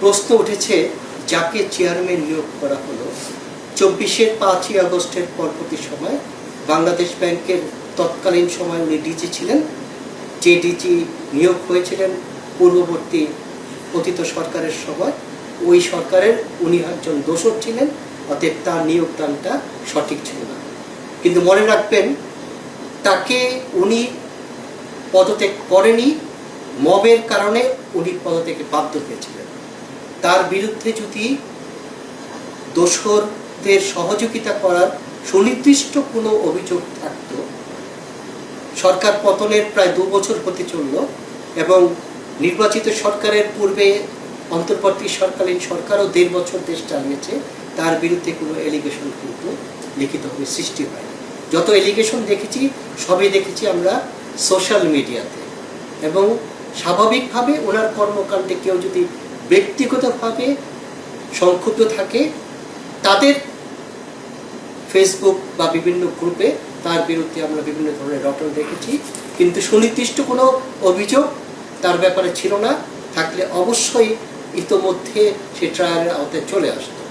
প্রশ্ন উঠেছে যাকে চেয়ারম্যান নিয়োগ করা হলো 24-এর 5ই আগস্টের পরবর্তী সময় বাংলাদেশ ব্যাংকের তৎকালীন সময় উনি ডিজি ছিলেন, যে ডিজি নিয়োগ হয়েছিলেন পূর্ববর্তী অতীত সরকারের সময়, ওই সরকারের উনি একজন দোষর ছিলেন, অতএব তার নিয়োগদানটা সঠিক ছিল না। কিন্তু মনে রাখবেন তাকে উনি পদত্যাগ করেনি, মবের কারণে উনি পদত্যাগে বাধ্য হয়েছিলেন। তার বিরুদ্ধে যদি দোষরদের সহযোগিতা করার সুনির্দিষ্ট কোনো অভিযোগ থাকত, সরকার পতনের প্রায় 2 বছর হতে চলল এবং নির্বাচিত সরকারের পূর্বে অন্তর্বর্তী সরকালীন সরকারও 1.5 বছর দেশ চালিয়েছে, তার বিরুদ্ধে কোনো এলিগেশন কিন্তু লিখিতভাবে সৃষ্টি হয়নি। যত এলিগেশন দেখেছি সবই দেখেছি আমরা সোশ্যাল মিডিয়াতে, এবং স্বাভাবিকভাবে ওনার কর্মকাণ্ডে কেউ যদি ব্যক্তিগতভাবে সংক্ষুব্ধ থাকে তাদের ফেসবুক বা বিভিন্ন গ্রুপে তার বিরুদ্ধে আমরা বিভিন্ন ধরনের রটন দেখেছি, কিন্তু সুনির্দিষ্ট কোনো অভিযোগ তার ব্যাপারে ছিল না। থাকলে অবশ্যই ইতোমধ্যে সে ট্রায়ালের আওতায় চলে আসতো।